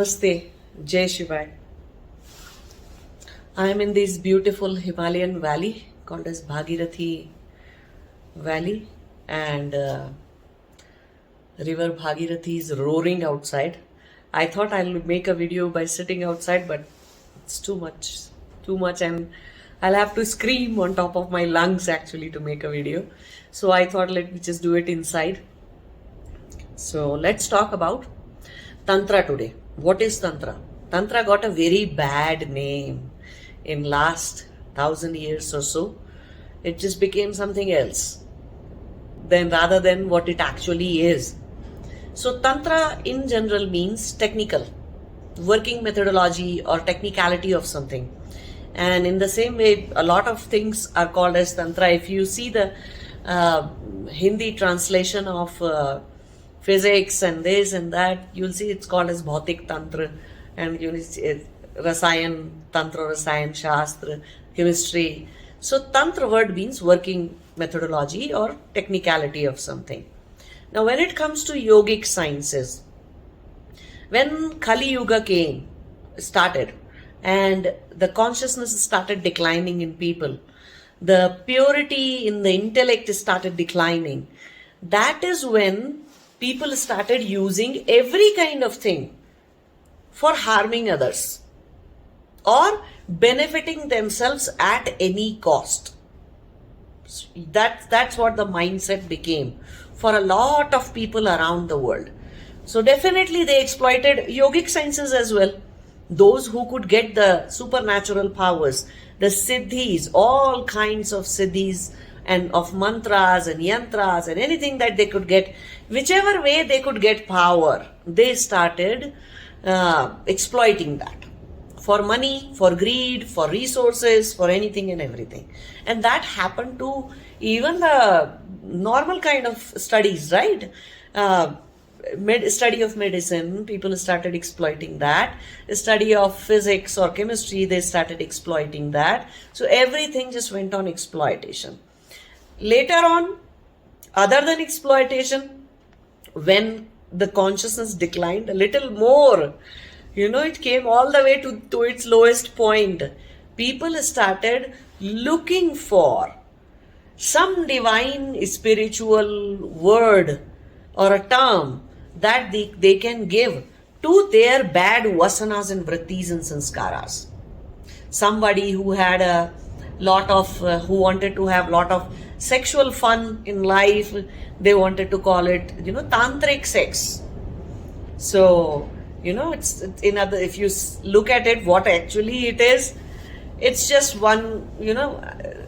Namaste, Jai Shivai. I am in this beautiful Himalayan valley called as Bhagirathi Valley, and river Bhagirathi is roaring outside. I thought I'll make a video by sitting outside, but it's too much, and I'll have to scream on top of my lungs actually to make a video. So I thought let me just do it inside. So let's talk about Tantra today. What is Tantra? Tantra got a very bad name in last 1,000 years or so. It just became something else then rather than what it actually is. So Tantra in general means technical, working methodology or technicality of something. And in the same way, a lot of things are called as Tantra. If you see the Hindi translation of physics and this and that, you'll see it's called as Bhautik Tantra, and you'll see Rasayan Tantra, Rasayan Shastra, chemistry. So Tantra word means working methodology or technicality of something. Now when it comes to yogic sciences, when Kali Yuga started, and the consciousness started declining in people, the purity in the intellect started declining, that is when people started using every kind of thing for harming others or benefiting themselves at any cost. That's what the mindset became for a lot of people around the world. So definitely they exploited yogic sciences as well. Those who could get the supernatural powers, the siddhis, all kinds of siddhis and of mantras and yantras and anything that they could get, whichever way they could get power, they started exploiting that for money, for greed, for resources, for anything and everything. And that happened to even the normal kind of studies, right? Study of medicine, people started exploiting that. Study of physics or chemistry, they started exploiting that. So everything just went on exploitation. Later on, other than exploitation, when the consciousness declined a little more, it came all the way to its lowest point. People started looking for some divine spiritual word or a term that they can give to their bad vasanas and vrittis and sanskaras. Somebody who had a lot of, who wanted to have a lot of sexual fun in life, they wanted to call it, tantric sex. So, it's in other, if you look at it, what actually it is, it's just one,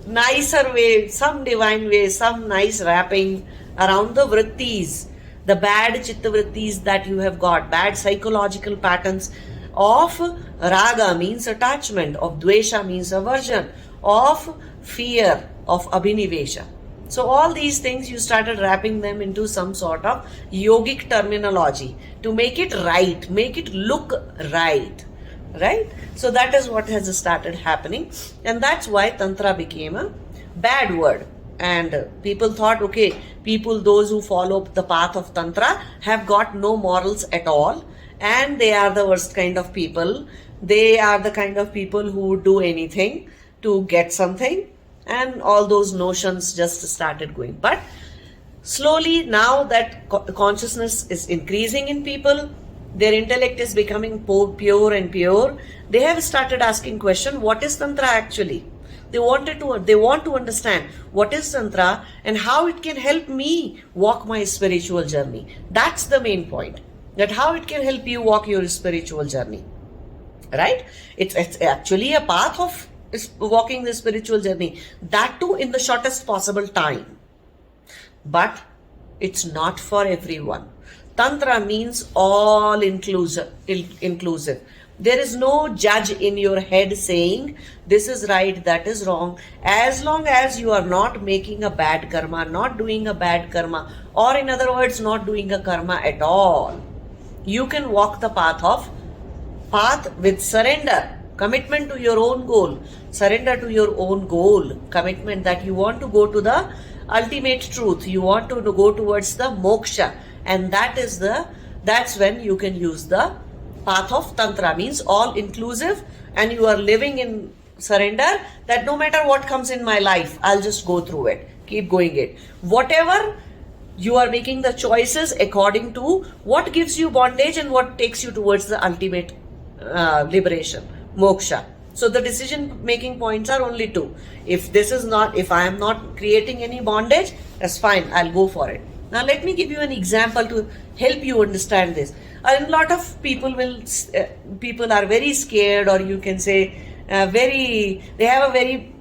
nicer way, some divine way, some nice wrapping around the vrittis, the bad chitta vrittis that you have got, bad psychological patterns of raga means attachment, of dvesha means aversion, of fear, of abhinivesha. So all these things you started wrapping them into some sort of yogic terminology to make it right, make it look right. So that is what has started happening, and that's why Tantra became a bad word. And people thought, okay, those who follow the path of Tantra have got no morals at all, and they are the worst kind of people. They are the kind of people who would do anything to get something, and all those notions just started going. But slowly, now that consciousness is increasing in people, their intellect is becoming pure and pure, they have started asking question, what is Tantra actually? They want to understand what is Tantra and how it can help me walk my spiritual journey. That's the main point, that how it can help you walk your spiritual journey, right? It's actually a path of walking the spiritual journey, that too in the shortest possible time. But it's not for everyone. Tantra means all inclusive. There is no judge in your head saying this is right, that is wrong. As long as you are not making a bad karma, not doing a bad karma, or in other words, not doing a karma at all, you can walk the path with surrender, commitment to your own goal, surrender to your own goal, commitment that you want to go to the ultimate truth, you want to go towards the moksha, and that's when you can use the Path of Tantra means all inclusive, and you are living in surrender that no matter what comes in my life, I'll just go through it, keep going it. Whatever, you are making the choices according to what gives you bondage and what takes you towards the ultimate liberation, moksha. So the decision making points are only two. If I am not creating any bondage, that's fine, I'll go for it. Now let me give you an example to help you understand this. A lot of people are very scared, or you can say they have a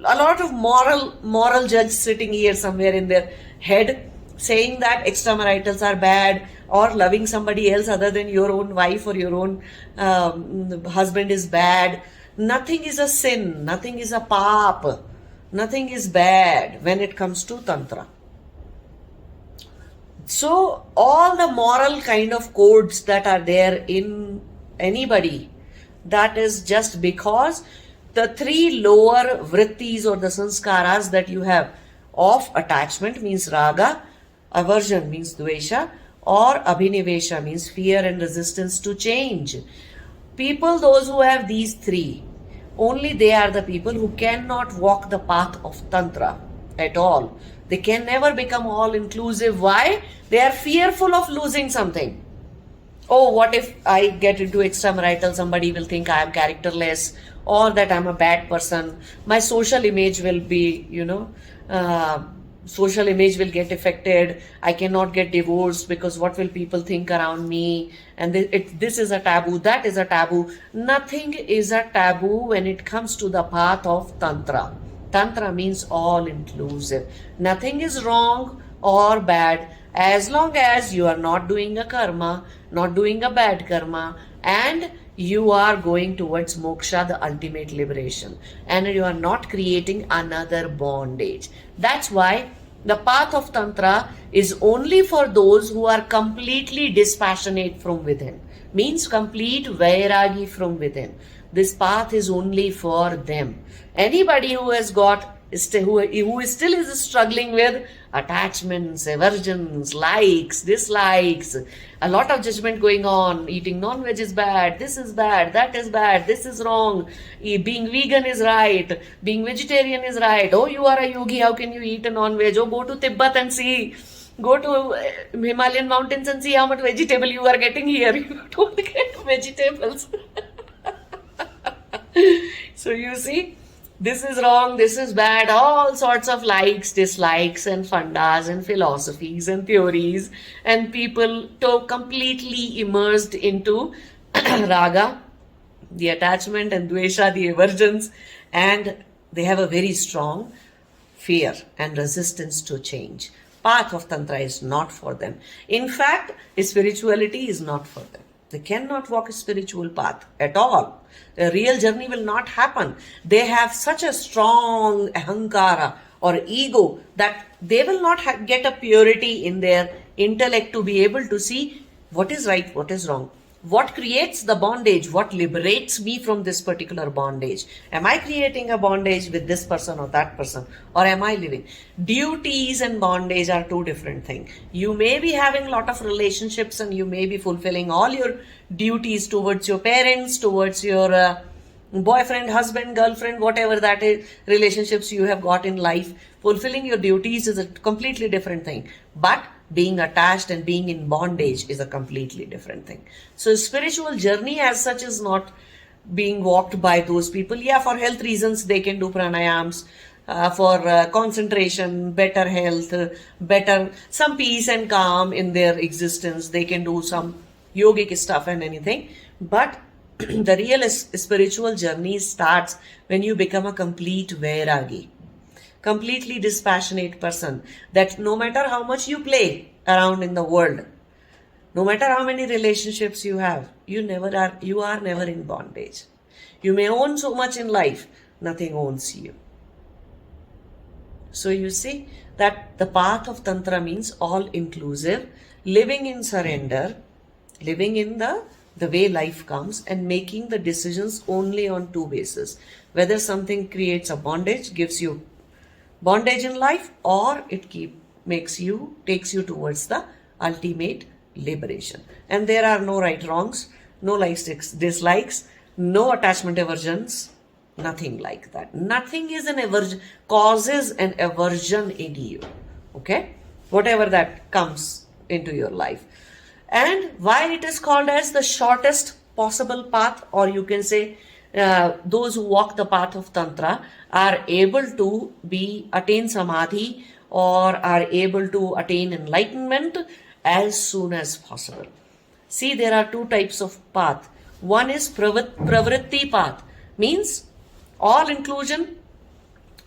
lot of moral judge sitting here somewhere in their head, saying that extramaritals are bad, or loving somebody else other than your own wife or your own husband is bad. Nothing is a sin, nothing is a paap, nothing is bad when it comes to Tantra. So all the moral kind of codes that are there in anybody, that is just because the three lower vrittis or the sanskaras that you have of attachment means raga, aversion means dvesha, or abhinivesha means fear and resistance to change. People, those who have these three, only they are the people who cannot walk the path of Tantra at all. They can never become all inclusive. Why? They are fearful of losing something. Oh, what if I get into extramarital, somebody will think I am characterless, or that I'm a bad person. My social image will be, social image will get affected. I cannot get divorced because what will people think around me? And this is a taboo, that is a taboo. Nothing is a taboo when it comes to the path of Tantra. Tantra means all inclusive. Nothing is wrong or bad as long as you are not doing a karma, not doing a bad karma, and you are going towards moksha, the ultimate liberation, and you are not creating another bondage. That's why the path of Tantra is only for those who are completely dispassionate from within, means complete vairagi from within. This path is only for them. Anybody who has got, who still is struggling with attachments, aversions, likes, dislikes, a lot of judgment going on, eating non-veg is bad, this is bad, that is bad, this is wrong, being vegan is right, being vegetarian is right, oh you are a yogi, how can you eat a non-veg, oh go to Tibet and see, go to Himalayan mountains and see how much vegetable you are getting here, you don't get vegetables. So you see, this is wrong, this is bad, all sorts of likes, dislikes, and fundas, and philosophies, and theories, and people completely immersed into raga, the attachment, and dvesha, the aversions, and they have a very strong fear and resistance to change. Path of Tantra is not for them. In fact, spirituality is not for them. They cannot walk a spiritual path at all. The real journey will not happen. They have such a strong ahankara or ego that they will not get a purity in their intellect to be able to see what is right, what is wrong. What creates the bondage? What liberates me from this particular bondage? Am I creating a bondage with this person or that person? Or am I living? Duties and bondage are two different things. You may be having a lot of relationships and you may be fulfilling all your duties towards your parents, towards your boyfriend, husband, girlfriend, whatever that is, relationships you have got in life. Fulfilling your duties is a completely different thing. But being attached and being in bondage is a completely different thing. So spiritual journey as such is not being walked by those people. Yeah, for health reasons they can do pranayams, for concentration, better health, better some peace and calm in their existence. They can do some yogic stuff and anything. But the real spiritual journey starts when you become a complete vairagi, completely dispassionate person, that no matter how much you play around in the world, no matter how many relationships you have, you are never in bondage. You may own so much in life, nothing owns you. So you see that the path of Tantra means all inclusive, living in surrender, living in the way life comes, and making the decisions only on two bases. Whether something creates a bondage, gives you bondage in life, or it takes you towards the ultimate liberation. And there are no right wrongs, no likes, dislikes, no attachment aversions, nothing like that. Nothing is an aversion, causes an aversion in you. Okay? Whatever that comes into your life. And why it is called as the shortest possible path, or you can say those who walk the path of Tantra are able to attain Samadhi or are able to attain enlightenment as soon as possible. See, there are two types of path. One is pravritti path, means all inclusion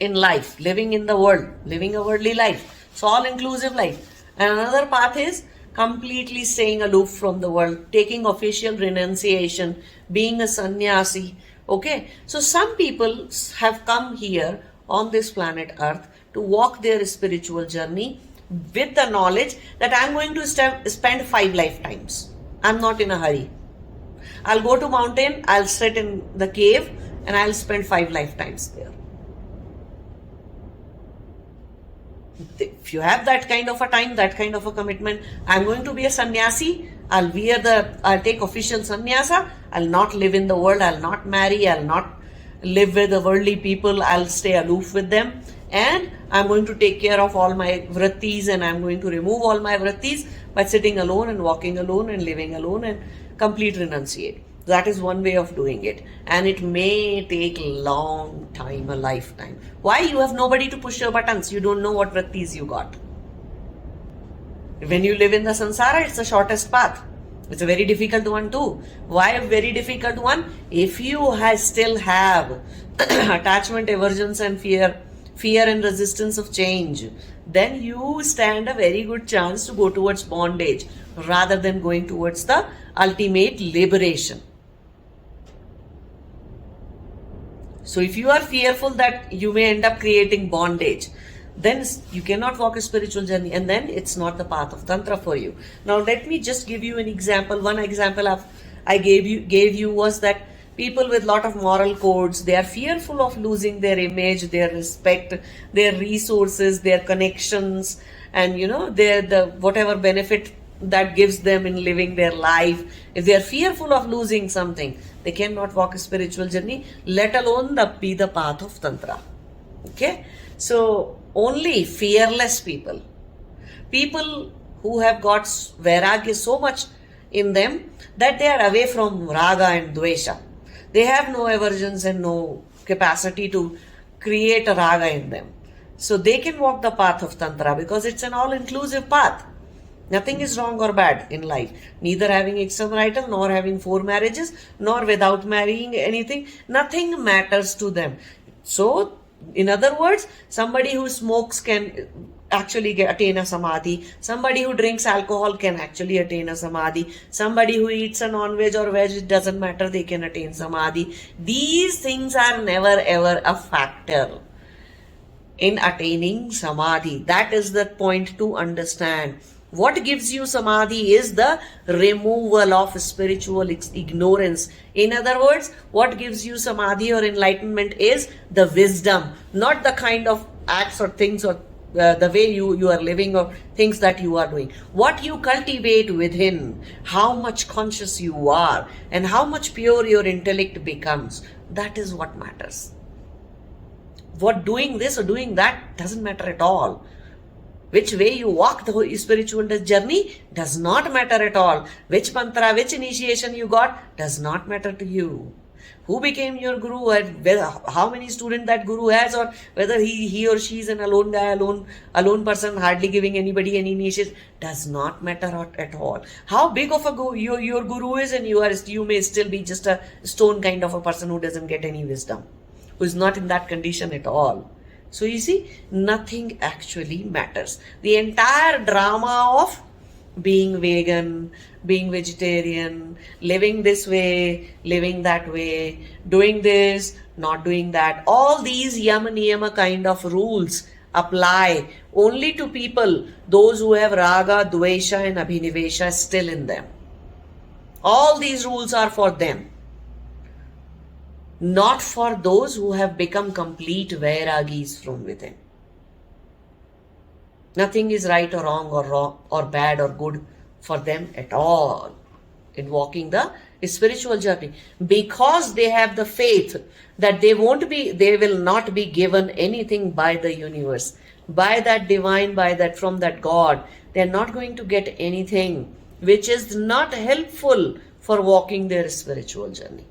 in life, living in the world, living a worldly life. So all inclusive life. And another path is completely staying aloof from the world, taking official renunciation, being a sannyasi. Okay, so some people have come here on this planet Earth to walk their spiritual journey with the knowledge that I'm going to spend 5 lifetimes. I'm not in a hurry. I'll go to mountain, I'll sit in the cave, and I'll spend 5 lifetimes there. If you have that kind of a time, that kind of a commitment, I'm going to be a sannyasi, I'll take official sannyasa, I'll not live in the world, I'll not marry, I'll not live with the worldly people, I'll stay aloof with them, and I'm going to take care of all my vrittis, and I'm going to remove all my vrittis by sitting alone and walking alone and living alone and complete renunciate. That is one way of doing it, and it may take a long time, a lifetime. Why? You have nobody to push your buttons. You don't know what vrittis you got. When you live in the samsara, it's the shortest path. It's a very difficult one too. Why a very difficult one? If you still have attachment, aversions and fear and resistance of change, then you stand a very good chance to go towards bondage rather than going towards the ultimate liberation. So if you are fearful that you may end up creating bondage, then you cannot walk a spiritual journey, and then it's not the path of Tantra for you. Now let me just give you an example. One example I gave you was that people with lot of moral codes, they are fearful of losing their image, their respect, their resources, their connections, and the whatever benefit that gives them in living their life. If they are fearful of losing something, they cannot walk a spiritual journey, let alone be the path of Tantra. Okay? So only fearless people who have got vairagya so much in them that they are away from raga and dvesha. They have no aversions and no capacity to create a raga in them. So they can walk the path of Tantra because it's an all-inclusive path. Nothing is wrong or bad in life. Neither having extramarital, nor having 4 marriages, nor without marrying anything. Nothing matters to them. So, in other words, somebody who smokes can actually attain a samadhi. Somebody who drinks alcohol can actually attain a samadhi. Somebody who eats a non-veg or veg, it doesn't matter, they can attain samadhi. These things are never ever a factor in attaining samadhi. That is the point to understand. What gives you samadhi is the removal of spiritual ignorance. In other words, what gives you samadhi or enlightenment is the wisdom, not the kind of acts or things or the way you are living or things that you are doing. What you cultivate within, how much conscious you are, and how much pure your intellect becomes, that is what matters. What doing this or doing that doesn't matter at all. Which way you walk the spiritual journey does not matter at all. Which mantra, which initiation you got does not matter to you. Who became your guru, and how many students that guru has, or whether he or she is an alone guy, alone person, hardly giving anybody any initiation, does not matter at all. How big of a your guru is, and you may still be just a stone kind of a person who doesn't get any wisdom, who is not in that condition at all. So you see, nothing actually matters. The entire drama of being vegan, being vegetarian, living this way, living that way, doing this, not doing that, all these yama niyama kind of rules apply only to people, those who have raga, dvesha and abhinivesha still in them. All these rules are for them, not for those who have become complete vairagis from within. Nothing is right or wrong or bad or good for them at all in walking the spiritual journey, because they have the faith that they will not be given anything by the universe, by that divine, from that God. They're not going to get anything which is not helpful for walking their spiritual journey.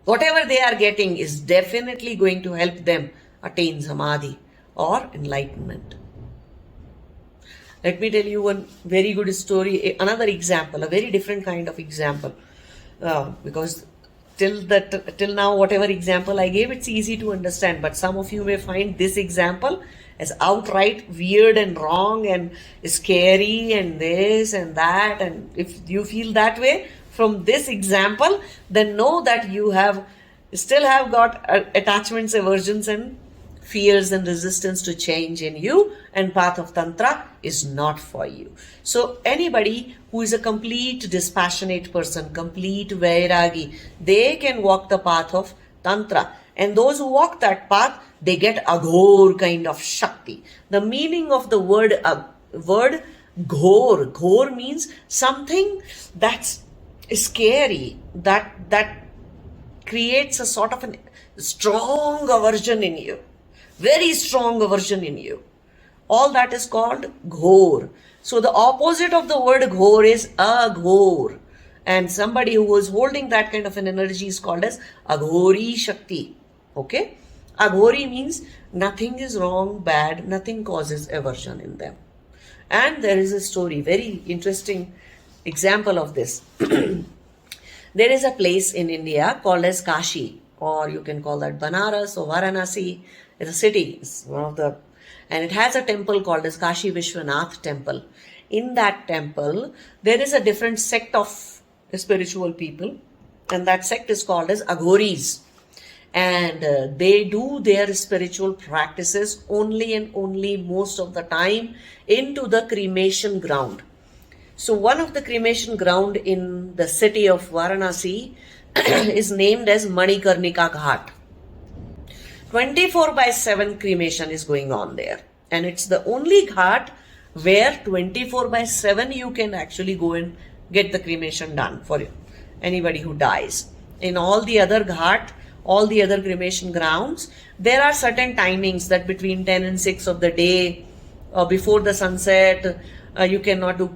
Whatever they are getting is definitely going to help them attain Samadhi or enlightenment. Let me tell you one very good story, another example, a very different kind of example. Because till now, whatever example I gave, it's easy to understand. But some of you may find this example as outright weird and wrong and scary and this and that. And if you feel that way from this example, then know that you still have got attachments, aversions, and fears and resistance to change in you, and path of Tantra is not for you. So anybody who is a complete dispassionate person, complete Vairagi, they can walk the path of Tantra. And those who walk that path, they get Aghor kind of Shakti. The meaning of the word Ghor. Ghor means something that's scary, that creates a sort of a strong aversion in you. Very strong aversion in you. All that is called Ghor. So the opposite of the word Ghor is Aghor. And somebody who is holding that kind of an energy is called as Aghori Shakti. Okay? Aghori means nothing is wrong, bad, nothing causes aversion in them. And there is a story, very interesting example of this. There is a place in India called as Kashi, or you can call that Banaras or Varanasi. It's a city. It's one of the, and it has a temple called as Kashi Vishwanath Temple. In that temple, there is a different sect of spiritual people, and that sect is called as Aghoris. And they do their spiritual practices only and only most of the time into the cremation ground. So one of the cremation ground in the city of Varanasi is named as Manikarnika Ghat. 24/7 cremation is going on there. And it's the only ghat where 24/7 you can actually go and get the cremation done for anybody who dies. In all the other ghat, all the other cremation grounds, there are certain timings that between 10 and 6 of the day, or before the sunset, you cannot do,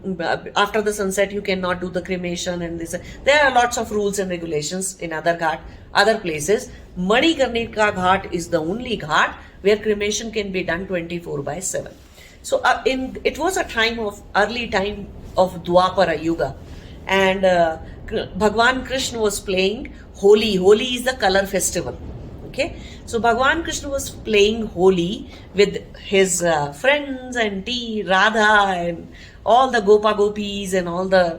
after the sunset you cannot do the cremation, and this. There are lots of rules and regulations in other ghat, other places. Manikarnika Ghat is the only ghat where cremation can be done 24/7. So it was a early time of Dwapara Yuga, and Bhagwan Krishna was playing Holi. Holi is the color festival. Okay, so Bhagwan Krishna was playing Holi with his friends and Radha and all the Gopa Gopis and all the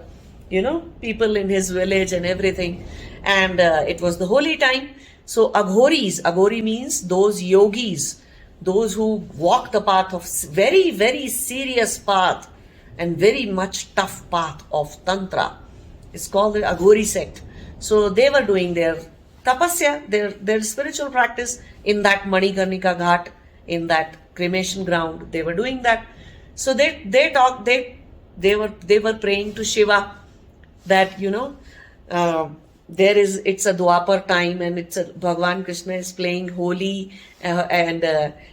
people in his village and everything, and it was the holy time. So Aghoris, Aghori means those yogis, those who walk the path of very, very serious path and very much tough path of Tantra. It's called the Aghori sect. So they were doing their tapasya, their spiritual practice in that Manikarnika Ghat, in that cremation ground. They were doing that. So they were praying to Shiva that it's a Dwapar time, and Bhagwan Krishna is playing Holi, and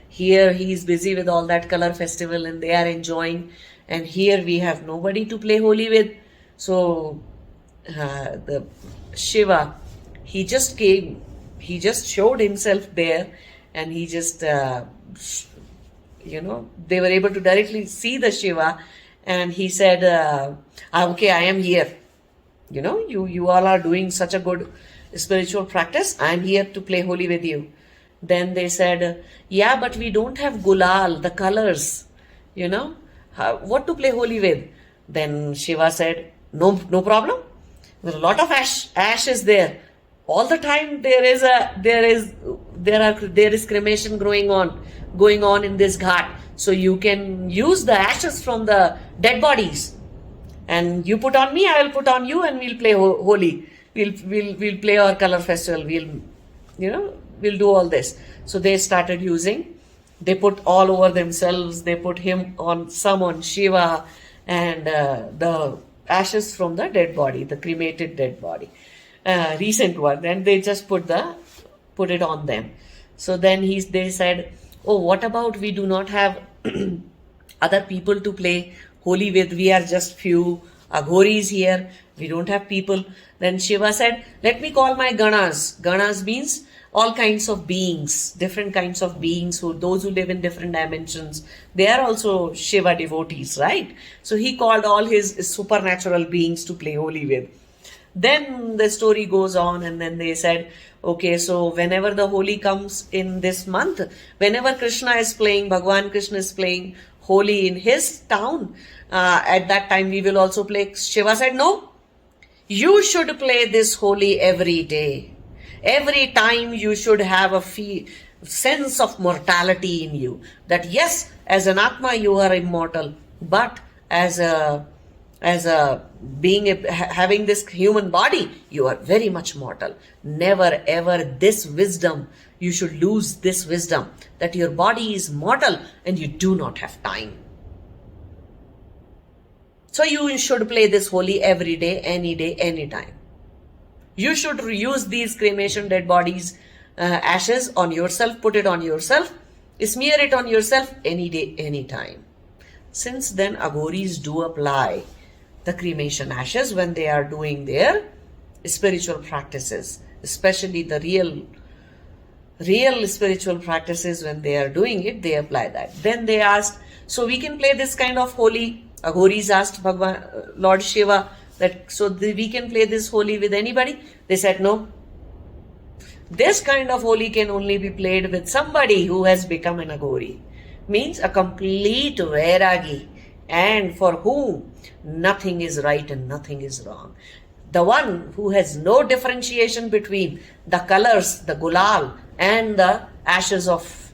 here he is busy with all that color festival and they are enjoying, and here we have nobody to play Holi with. So the Shiva, he just came, he just showed himself there, and he just they were able to directly see the Shiva, and he said, okay, I am here. You all are doing such a good spiritual practice. I am here to play Holi with you. Then they said, yeah, but we don't have gulal, the colors, what to play Holi with? Then Shiva said, no problem. There are a lot of ash is there. All the time there is cremation going on in this ghat. So you can use the ashes from the dead bodies, and you put on me, I will put on you, and we'll play Holi. We'll play our color festival. We'll do all this. So they started using. They put all over themselves. They put some on Shiva, and the ashes from the dead body, the cremated dead body, recent one, and they just put it on them. So then they said, oh, what about we do not have other people to play Holi with? We are just few Aghoris here. We don't have people. Then Shiva said, let me call my Ganas. Ganas means all kinds of beings, different kinds of beings, those who live in different dimensions. They are also Shiva devotees, right? So he called all his supernatural beings to play Holi with. Then the story goes on, and then they said, okay, so whenever the Holi comes in this month, whenever Krishna is playing, Bhagwan Krishna is playing Holi in his town, at that time we will also play. Shiva said, no, you should play this Holi every day. Every time you should have a sense of mortality in you. That yes, as an Atma you are immortal, but as a being, having this human body, you are very much mortal. Never ever this wisdom, you should lose this wisdom, that your body is mortal and you do not have time. So you should play this Holi every day, any time. You should use these cremation dead bodies, ashes on yourself, put it on yourself, smear it on yourself any day, any time. Since then, Aghoris do apply the cremation ashes when they are doing their spiritual practices, especially the real spiritual practices. When they are doing it, they apply that. Then they asked, so we can play this kind of Holi? Aghoris asked Lord Shiva, that we can play this Holi with anybody? They said no. This kind of Holi can only be played with somebody who has become an Aghori. Means a complete Vairagi, and for whom nothing is right and nothing is wrong. The one who has no differentiation between the colors, the gulal, and the ashes of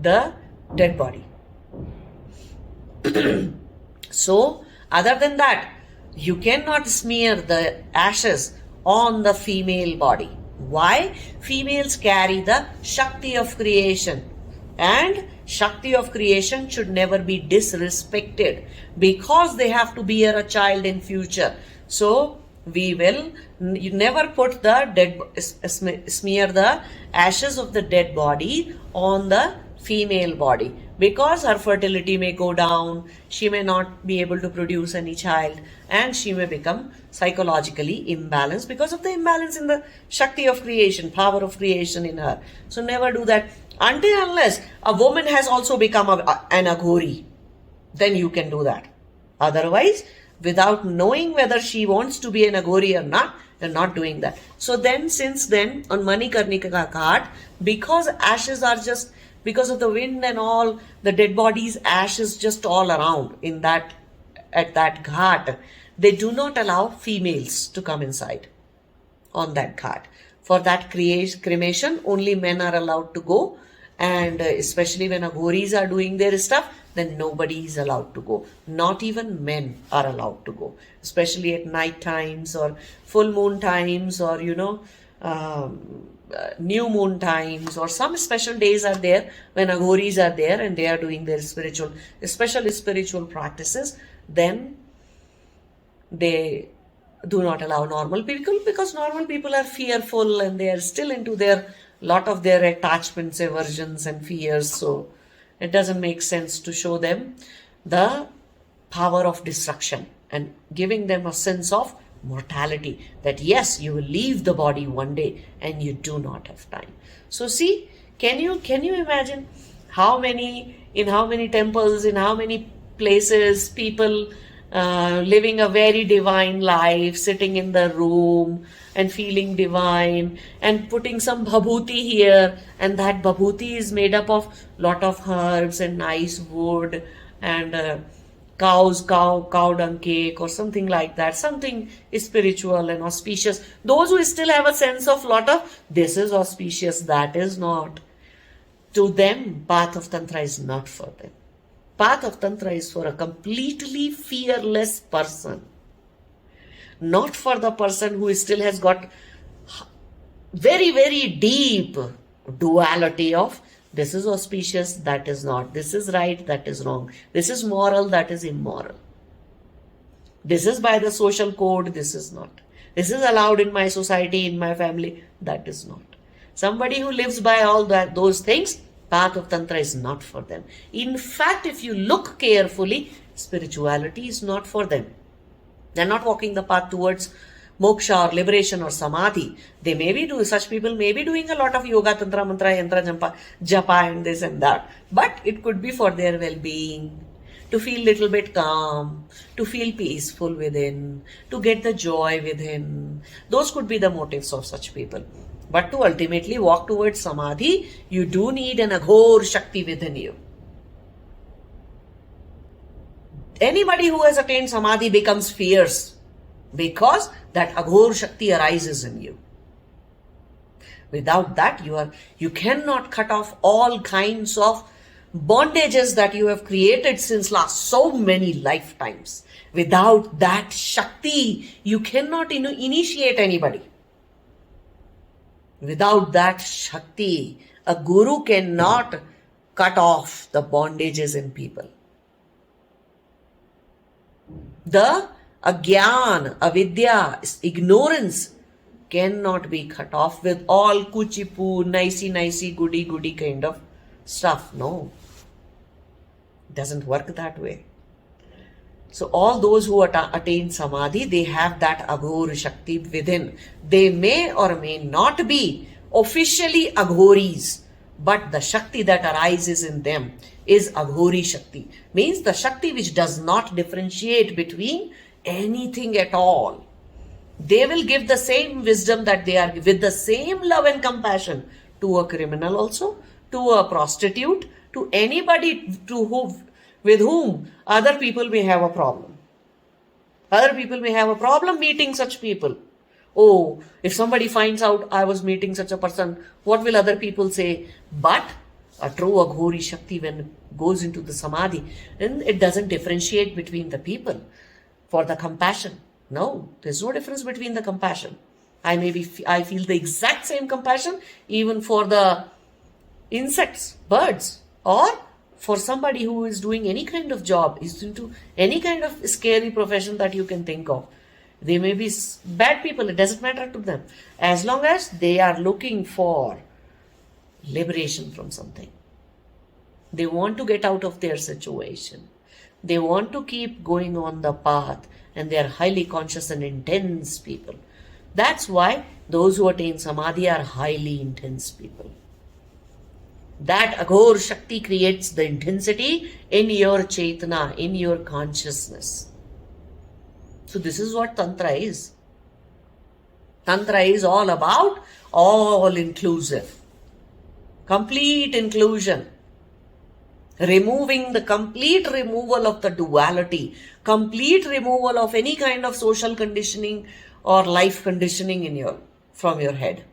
the dead body. So, other than that, you cannot smear the ashes on the female body. Why? Females carry the Shakti of creation, and Shakti of creation should never be disrespected, because they have to bear a child in future. So you never put smear the ashes of the dead body on the female body, because her fertility may go down, she may not be able to produce any child, and she may become psychologically imbalanced because of the imbalance in the Shakti of creation, power of creation in her. So never do that. Until unless a woman has also become an Aghori, then you can do that. Otherwise, without knowing whether she wants to be an Aghori or not, you're not doing that. So then, since then, on Manikarnika Ghat, because ashes are just, because of the wind and all, the dead bodies, ashes just all around at that ghat, they do not allow females to come inside on that ghat. For that cremation, only men are allowed to go, and especially when Aghoris are doing their stuff, then nobody is allowed to go. Not even men are allowed to go, especially at night times or full moon times, or new moon times, or some special days are there when Aghoris are there and they are doing their special spiritual practices. Then they do not allow normal people, because normal people are fearful and they are still into lot of their attachments, aversions and fears. So it doesn't make sense to show them the power of destruction and giving them a sense of mortality, that yes, you will leave the body one day and you do not have time. So see, can you imagine how many temples, in how many places, people living a very divine life, sitting in the room and feeling divine, and putting some bhabhuti here, and that bhabhuti is made up of lot of herbs and nice wood and cow dung cake or something like that, something spiritual and auspicious. Those who still have a sense of lot of this is auspicious, that is not. To them, Path of Tantra is not for them. Path of Tantra is for a completely fearless person. Not for the person who still has got very, very deep duality of this is auspicious, that is not. This is right, that is wrong. This is moral, that is immoral. This is by the social code, this is not. This is allowed in my society, in my family, that is not. Somebody who lives by all those things, path of Tantra is not for them. In fact, if you look carefully, spirituality is not for them. They're not walking the path towards moksha or liberation or samadhi. They may be doing, such people may be doing a lot of yoga, tantra, mantra, yantra, japa and this and that. But it could be for their well-being, to feel little bit calm, to feel peaceful within, to get the joy within. Those could be the motives of such people. But to ultimately walk towards samadhi, you do need an Aghori Shakti within you. Anybody who has attained samadhi becomes fierce because that Aghori Shakti arises in you. Without that, you cannot cut off all kinds of bondages that you have created since last so many lifetimes. Without that Shakti, you cannot initiate anybody. Without that Shakti, a guru cannot cut off the bondages in people. The agyan, avidya, ignorance cannot be cut off with all kuchipu, nicey, goody kind of stuff. No. It doesn't work that way. So all those who attain samadhi, they have that Aghori Shakti within. They may or may not be officially Aghoris, but the Shakti that arises in them is Aghori Shakti. Means the Shakti which does not differentiate between anything at all. They will give the same wisdom that they are, with the same love and compassion to a criminal also, to a prostitute, to anybody with whom other people may have a problem. Other people may have a problem meeting such people. Oh, if somebody finds out I was meeting such a person, what will other people say? But a true Aghori Shakti, when it goes into the samadhi, then it doesn't differentiate between the people for the compassion. No, there's no difference between the compassion. I feel the exact same compassion even for the insects, birds, or for somebody who is doing any kind of job, is into any kind of scary profession that you can think of. They may be bad people, it doesn't matter to them. As long as they are looking for liberation from something. They want to get out of their situation. They want to keep going on the path, and they are highly conscious and intense people. That's why those who attain samadhi are highly intense people. That Aghori Shakti creates the intensity in your Chaitana, in your consciousness. So this is what Tantra is. Tantra is all about all-inclusive. Complete inclusion. Removing the complete removal of the duality. Complete removal of any kind of social conditioning or life conditioning from your head.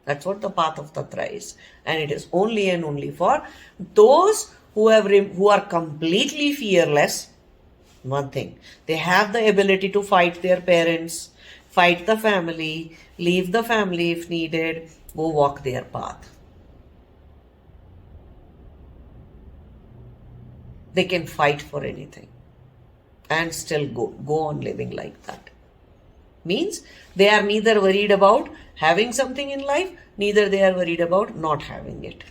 That's what the path of Tantra is. And it is only and only for those who are completely fearless. One thing, they have the ability to fight their parents, fight the family, leave the family if needed, go walk their path. They can fight for anything and still go on living like that. Means they are neither worried about having something in life, neither they are worried about not having it.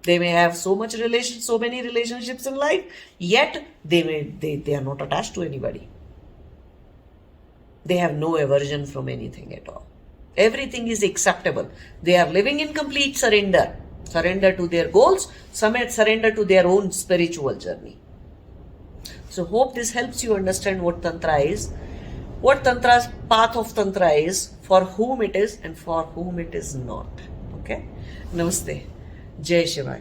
They may have so many relationships in life, yet they are not attached to anybody. They have no aversion from anything at all. Everything is acceptable. They are living in complete surrender. Surrender to their goals, surrender to their own spiritual journey. So hope this helps you understand what Tantra is, what Tantra's path of Tantra is, for whom it is and for whom it is not. Okay? Namaste. Jai Shiva.